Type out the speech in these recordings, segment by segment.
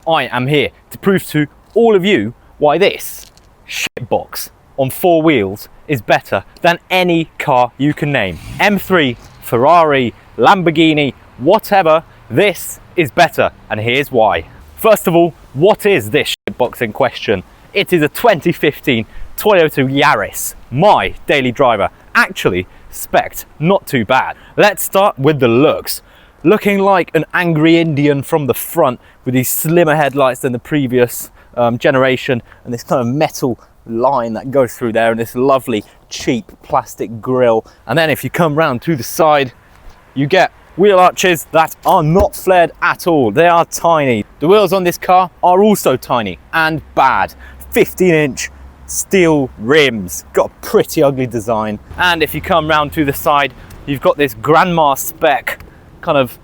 I am here to prove to all of you why this shitbox on 4 wheels is better than any car you can name. M3, Ferrari, Lamborghini, whatever, this is better, and here's why. First of all, what is this shitbox in question? It is a 2015 Toyota Yaris, my daily driver. Actually, spec'd not too bad. Let's start with the looks. Looking like an angry Indian from the front with these slimmer headlights than the previous generation, and this kind of metal line that goes through there, and this lovely cheap plastic grille. And then if you come round to the side, you get wheel arches that are not flared at all. They are tiny. The wheels on this car are also tiny and bad. 15-inch steel rims, got a pretty ugly design. And if you come round to the side, you've got this grandma spec kind of,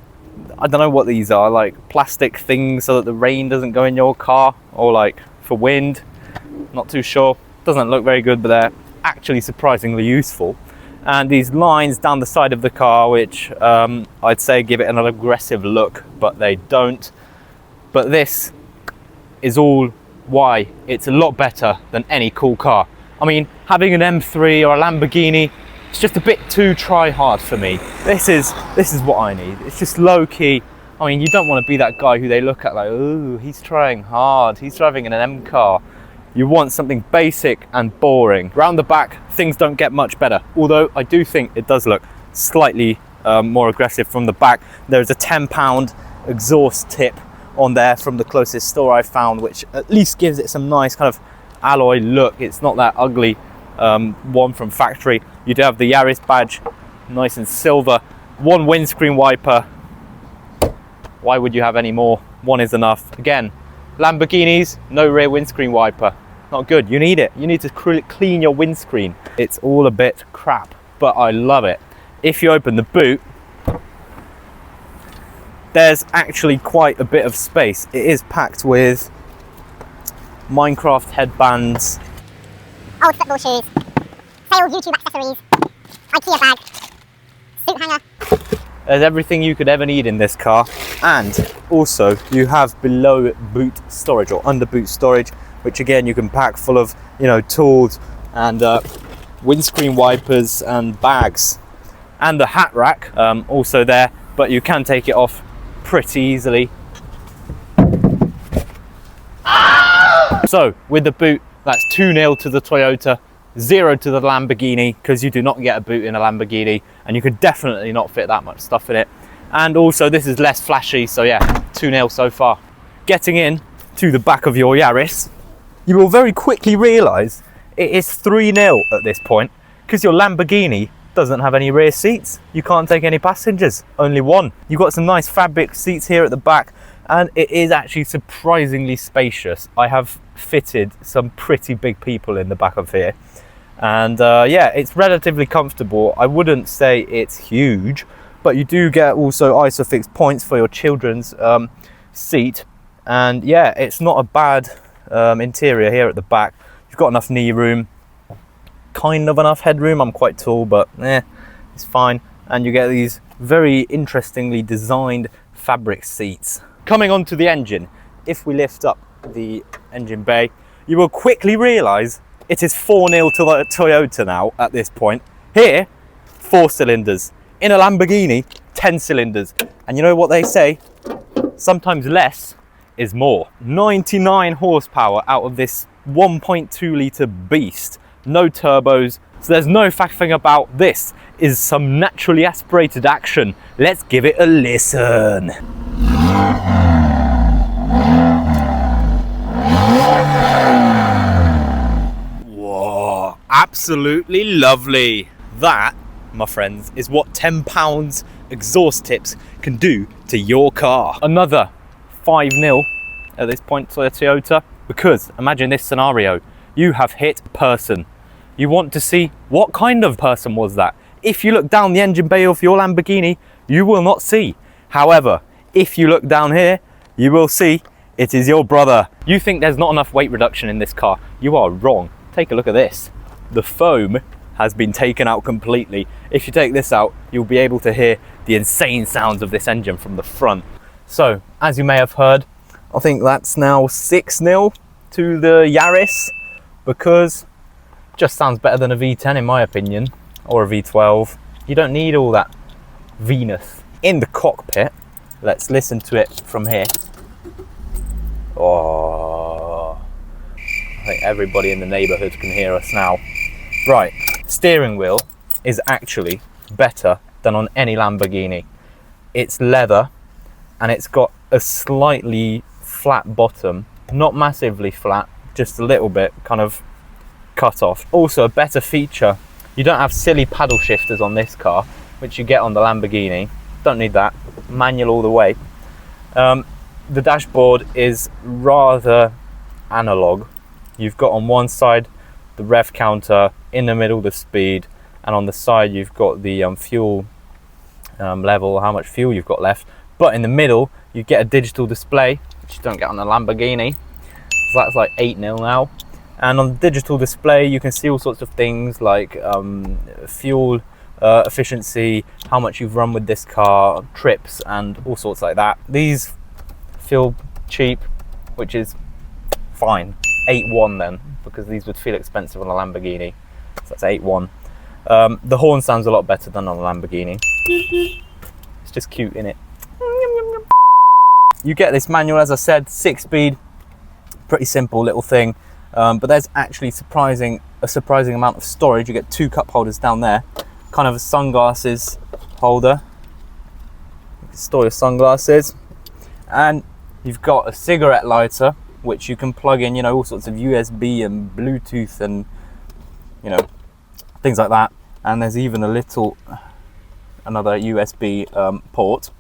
I don't know what these are, like plastic things so that the rain doesn't go in your car, or like for wind, not too sure. Doesn't look very good, but they're actually surprisingly useful. And these lines down the side of the car, which I'd say give it an aggressive look, but they don't. But this is all why it's a lot better than any cool car. I mean, having an M3 or a Lamborghini, it's just a bit too try hard for me. This is what I need. It's just low key. I mean, you don't want to be that guy who they look at like, ooh, he's trying hard, he's driving an M car. You want something basic and boring. Round the back, things don't get much better. Although I do think it does look slightly more aggressive from the back. There's a £10 exhaust tip on there from the closest store I found, which at least gives it some nice kind of alloy look. It's not that ugly one from factory. You do have the Yaris badge, nice and silver. 1 windscreen wiper. Why would you have any more? 1 is enough. Again, Lamborghinis, no rear windscreen wiper. Not good. You need it. You need to clean your windscreen. It's all a bit crap, but I love it. If you open the boot, there's actually quite a bit of space. It is packed with Minecraft headbands, old football shoes, sales YouTube accessories, IKEA bag, suit hanger. There's everything you could ever need in this car. And also you have below boot storage, or under boot storage, which again you can pack full of, you know, tools and windscreen wipers and bags. And the hat rack also there, but you can take it off pretty easily. So with the boot, that's 2-0 to the Toyota, 0 to the Lamborghini, because you do not get a boot in a Lamborghini, and you could definitely not fit that much stuff in it. And also this is less flashy, so yeah, 2-0 so far. Getting in to the back of your Yaris, you will very quickly realise it is 3-0 at this point, because your Lamborghini doesn't have any rear seats. You can't take any passengers, only 1. You've got some nice fabric seats here at the back, and it is actually surprisingly spacious. I have fitted some pretty big people in the back of here, and yeah, it's relatively comfortable. I wouldn't say it's huge, but you do get also ISOFIX points for your children's seat, and yeah, it's not a bad interior here at the back. You've got enough knee room, kind of enough headroom. I'm quite tall, but it's fine. And you get these very interestingly designed fabric seats. Coming on to the engine, if we lift up the engine bay, you will quickly realise it is 4-0 to the Toyota now at this point. Here, 4 cylinders. In a Lamborghini, 10 cylinders. And you know what they say? Sometimes less is more. 99 horsepower out of this 1.2 litre beast. No turbos, so there's no faffing about. This is some naturally aspirated action. Let's give it a listen. Whoa, absolutely lovely. That, my friends, is what £10 exhaust tips can do to your car. Another 5-0 at this point to Toyota, because imagine this scenario. You have hit person. You want to see what kind of person was that. If you look down the engine bay of your Lamborghini, you will not see. However, if you look down here, you will see it is your brother. You think there's not enough weight reduction in this car. You are wrong. Take a look at this. The foam has been taken out completely. If you take this out, you'll be able to hear the insane sounds of this engine from the front. So, as you may have heard, I think that's now 6-0 to the Yaris, because it just sounds better than a V10 in my opinion, or a V12. You don't need all that Venus. In the cockpit, let's listen to it from here. Oh, I think everybody in the neighborhood can hear us now. Right, steering wheel is actually better than on any Lamborghini. It's leather and it's got a slightly flat bottom, not massively flat, just a little bit kind of cut off. Also a better feature, you don't have silly paddle shifters on this car, which you get on the Lamborghini. Don't need that, manual all the way. The dashboard is rather analog. You've got on one side the rev counter, in the middle the speed, and on the side you've got the fuel level, how much fuel you've got left. But in the middle you get a digital display, which you don't get on the Lamborghini. So that's like 8-0 now. And on the digital display you can see all sorts of things like fuel efficiency, how much you've run with this car, trips, and all sorts like that. These feel cheap, which is fine. 8-1 then, because these would feel expensive on a Lamborghini. So that's 8-1. The horn sounds a lot better than on a Lamborghini. It's just cute, innit? You get this manual, as I said, 6-speed, pretty simple little thing. But there's actually a surprising amount of storage. You get 2 cup holders down there, kind of a sunglasses holder. You can store your sunglasses, and you've got a cigarette lighter, which you can plug in, you know, all sorts of USB and Bluetooth and, you know, things like that. And there's even another USB port.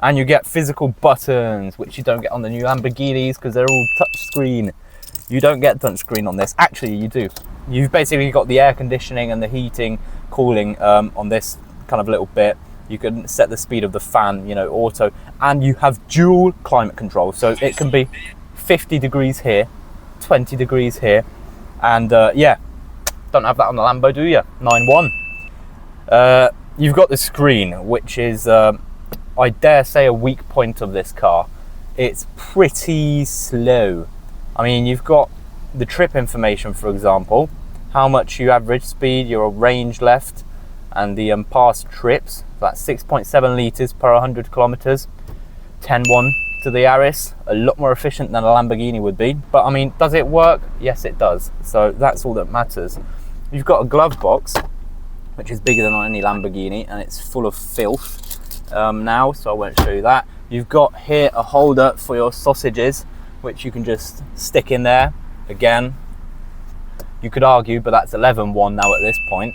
And you get physical buttons, which you don't get on the new Lamborghinis because they're all touchscreen. You don't get touchscreen on this. Actually, you do. You've basically got the air conditioning and the heating, cooling on this kind of little bit. You can set the speed of the fan, you know, auto, and you have dual climate control. So it can be 50 degrees here, 20 degrees here, and yeah, don't have that on the Lambo, do you? 9-1. You've got the screen, which is, I dare say, a weak point of this car. It's pretty slow. I mean, you've got the trip information, for example, how much you average speed, your range left, and the past trips. That's 6.7 litres per 100 kilometres. 10-1 to the Yaris, a lot more efficient than a Lamborghini would be. But I mean, does it work? Yes, it does. So that's all that matters. You've got a glove box, which is bigger than on any Lamborghini, and it's full of filth now, so I won't show you that. You've got here a holder for your sausages, which you can just stick in there. Again, you could argue, but that's 11-1 now at this point.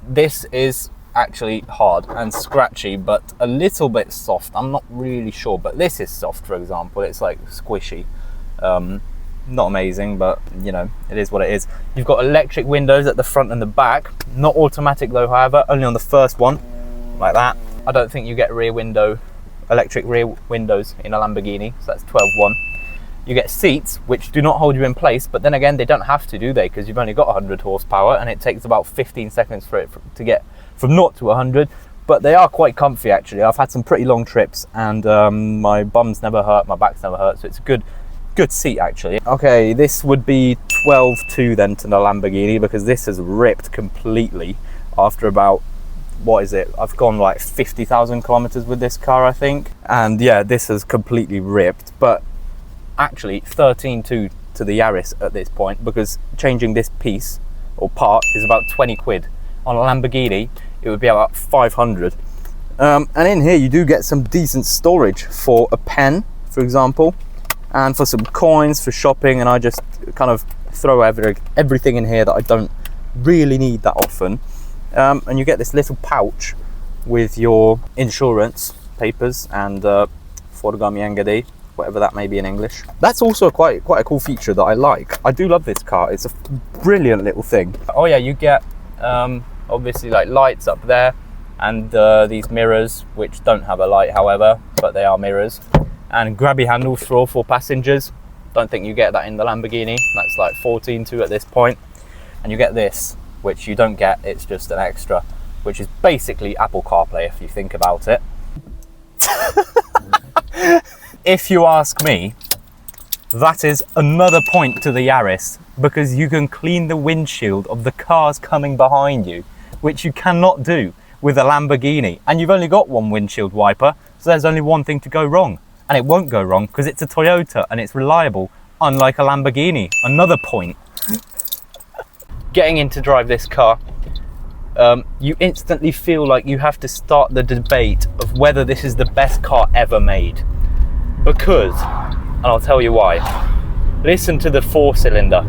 This is actually hard and scratchy, but a little bit soft. I'm not really sure, but this is soft, for example. It's like squishy. Not amazing, but you know, it is what it is. You've got electric windows at the front and the back. Not automatic though, however, only on the first one, like that. I don't think you get electric rear windows in a Lamborghini, so that's 12-1. You get seats, which do not hold you in place, but then again, they don't have to, do they? Because you've only got 100 horsepower, and it takes about 15 seconds for it to get from 0 to 100. But they are quite comfy, actually. I've had some pretty long trips, and my bum's never hurt, my back's never hurt, so it's a good seat, actually. Okay, this would be 12-2 then to the Lamborghini, because this has ripped completely after about, what is it? I've gone like 50,000 kilometers with this car, I think. And yeah, this has completely ripped, but actually 13-2 to the Yaris at this point, because changing this piece or part is about 20 quid. On a Lamborghini, it would be about 500. And in here, you do get some decent storage for a pen, for example, and for some coins for shopping. And I just kind of throw everything in here that I don't really need that often. And you get this little pouch with your insurance papers and Forgami Engadi, whatever that may be in English. That's also quite a cool feature that I like. I do love this car. It's a brilliant little thing. Oh yeah, you get obviously like lights up there, and these mirrors, which don't have a light, however, but they are mirrors, and grabby handles for all 4 passengers. Don't think you get that in the Lamborghini. That's like 14-2 at this point. And you get this, which you don't get, it's just an extra, which is basically Apple CarPlay if you think about it. if you ask me, that is another point to the Yaris, because you can clean the windshield of the cars coming behind you, which you cannot do with a Lamborghini. And you've only got one windshield wiper, so there's only one thing to go wrong. And it won't go wrong because it's a Toyota and it's reliable, unlike a Lamborghini. Another point. Getting in to drive this car, you instantly feel like you have to start the debate of whether this is the best car ever made. Because, and I'll tell you why. Listen to the 4-cylinder.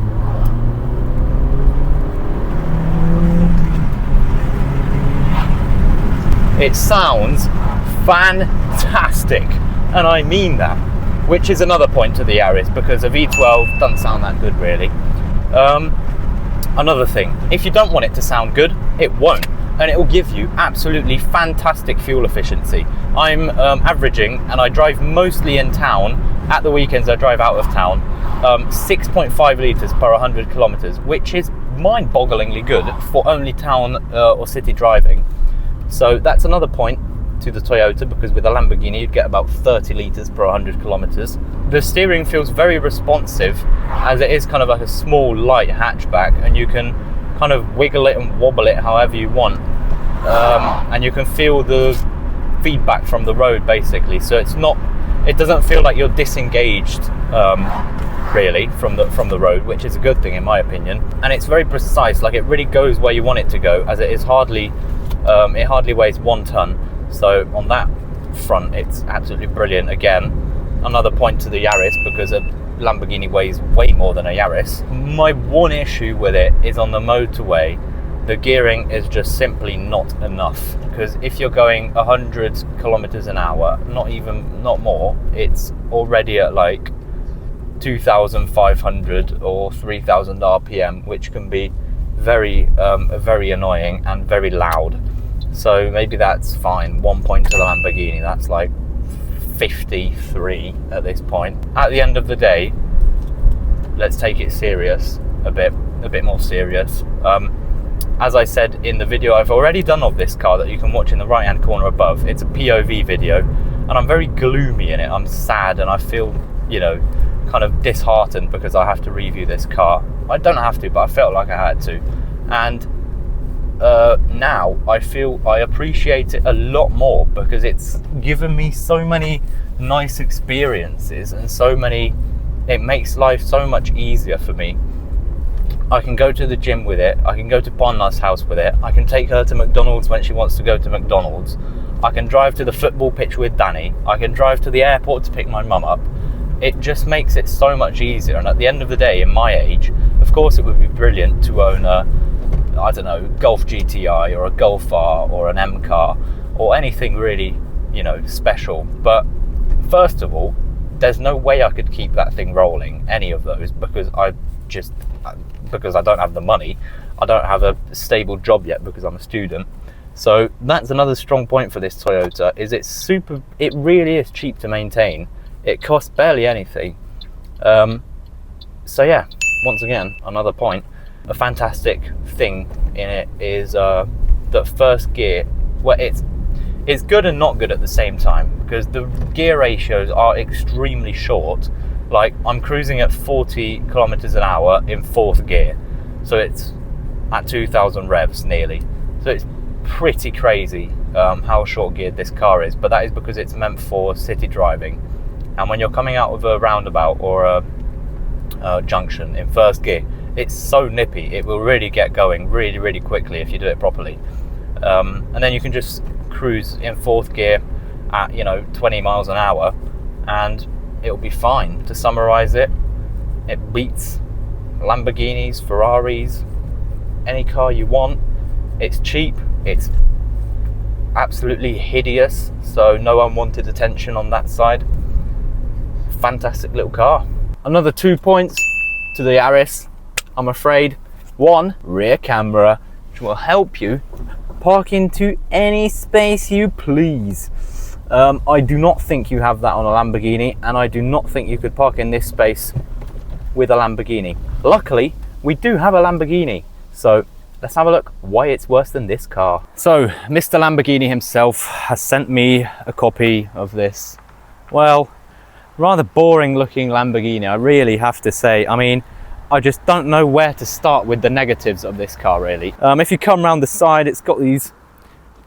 It sounds fantastic, and I mean that, which is another point to the Yaris, because a V12 doesn't sound that good really. Another thing, if you don't want it to sound good, it won't, and it will give you absolutely fantastic fuel efficiency. I'm averaging, and I drive mostly in town. At the weekends I drive out of town, 6.5 litres per 100 kilometres, which is mind-bogglingly good for only town or city driving. So that's another point to the Toyota, because with a Lamborghini you'd get about 30 litres per 100 kilometres. The steering feels very responsive, as it is kind of like a small light hatchback, and you can kind of wiggle it and wobble it however you want, and you can feel the feedback from the road basically. So it doesn't feel like you're disengaged really from the road, which is a good thing in my opinion. And it's very precise, like it really goes where you want it to go, as it is hardly it hardly weighs 1 ton. So on that front it's absolutely brilliant. Again, another point to the Yaris, because a Lamborghini weighs way more than a Yaris. My one issue with it is on the motorway, the gearing is just simply not enough, because if you're going 100 kilometers an hour, not more, it's already at like 2,500 or 3,000 RPM, which can be very annoying and very loud. So maybe that's fine. 1 point to the Lamborghini, that's like 53 at this point. At the end of the day, let's take it serious, a bit more serious. As I said in the video I've already done of this car that you can watch in the right hand corner above, it's a POV video, and I'm very gloomy in it. I'm sad and I feel, you know, kind of disheartened because I have to review this car. I don't have to, but I felt like I had to. And now I feel I appreciate it a lot more, because it's given me so many nice experiences and it makes life so much easier for me. I can go to the gym with it, I can go to Ponna's house with it, I can take her to McDonald's when she wants to go to McDonald's, I can drive to the football pitch with Danny, I can drive to the airport to pick my mum up. It just makes it so much easier. And at the end of the day, in my age, of course it would be brilliant to own a, I don't know, Golf GTI or a Golf R or an M car or anything really, you know, special. But first of all, there's no way I could keep that thing rolling, any of those, because I don't have the money. I don't have a stable job yet because I'm a student. So that's another strong point for this Toyota, is it really is cheap to maintain. It costs barely anything. So yeah, once again, another point. A fantastic thing in it is that first gear, well, it's good and not good at the same time, because the gear ratios are extremely short. Like, I'm cruising at 40 kilometers an hour in 4th gear, so it's at 2,000 revs nearly. So it's pretty crazy how short geared this car is, but that is because it's meant for city driving. And when you're coming out of a roundabout or a junction in 1st gear, it's so nippy. It will really get going really quickly if you do it properly. And then you can just cruise in 4th gear at, you know, 20 miles an hour and it'll be fine. To summarize it, it beats Lamborghinis, Ferraris, any car you want. It's cheap, it's absolutely hideous, so no unwanted attention on that side. Fantastic little car. Another 2 points to the Yaris, I'm afraid. 1, rear camera, which will help you park into any space you please. I do not think you have that on a Lamborghini, and I do not think you could park in this space with a Lamborghini. Luckily, we do have a Lamborghini, so let's have a look why it's worse than this car. So, Mr. Lamborghini himself has sent me a copy of this, well, Rather boring looking Lamborghini, I really have to say. I mean, I just don't know where to start with the negatives of this car, really. If you come around the side, it's got these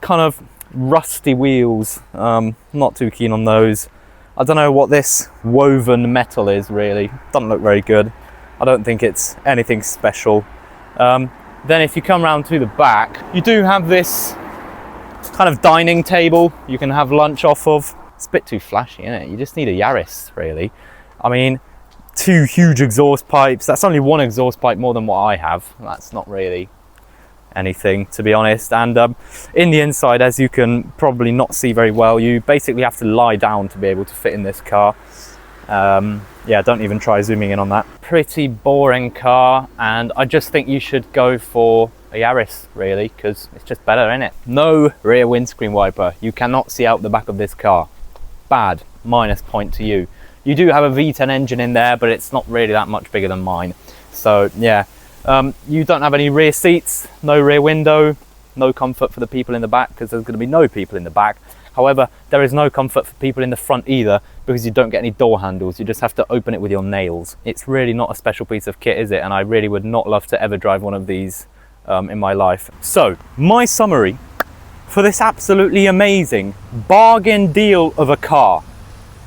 kind of rusty wheels. Not too keen on those. I don't know what this woven metal is, really. Doesn't look very good. I don't think it's anything special. Then if you come around to the back, you do have this kind of dining table you can have lunch off of. It's a bit too flashy, isn't it? You just need a Yaris, really. I mean, 2 huge exhaust pipes. That's only 1 exhaust pipe more than what I have. That's not really anything, to be honest. And in the inside, as you can probably not see very well, you basically have to lie down to be able to fit in this car. Yeah, don't even try zooming in on that. Pretty boring car, and I just think you should go for a Yaris, really, because it's just better, isn't it? No rear windscreen wiper. You cannot see out the back of this car. Bad. Minus point to you. You do have a V10 engine in there, but it's not really that much bigger than mine. So yeah, you don't have any rear seats, no rear window, no comfort for the people in the back, because there's going to be no people in the back. However, there is no comfort for people in the front either, because you don't get any door handles. You just have to open it with your nails. It's really not a special piece of kit, is it? And I really would not love to ever drive one of these in my life. So my summary for this absolutely amazing bargain deal of a car.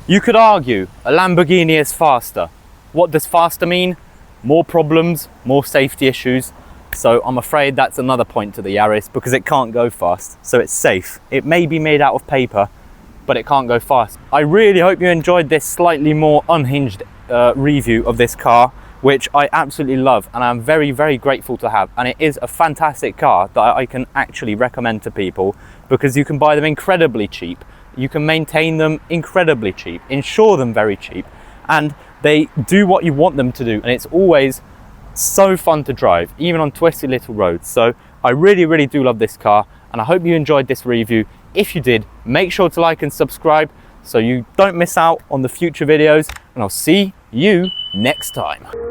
You could argue a Lamborghini is faster. What does faster mean? More problems, more safety issues. So I'm afraid that's another point to the Yaris, because it can't go fast. So it's safe. It may be made out of paper, but it can't go fast. I really hope you enjoyed this slightly more unhinged review of this car, which I absolutely love and I'm very, very grateful to have. And it is a fantastic car that I can actually recommend to people, because you can buy them incredibly cheap. You can maintain them incredibly cheap, insure them very cheap, and they do what you want them to do. And it's always so fun to drive, even on twisty little roads. So I really, really do love this car, and I hope you enjoyed this review. If you did, make sure to like and subscribe so you don't miss out on the future videos, and I'll see you next time.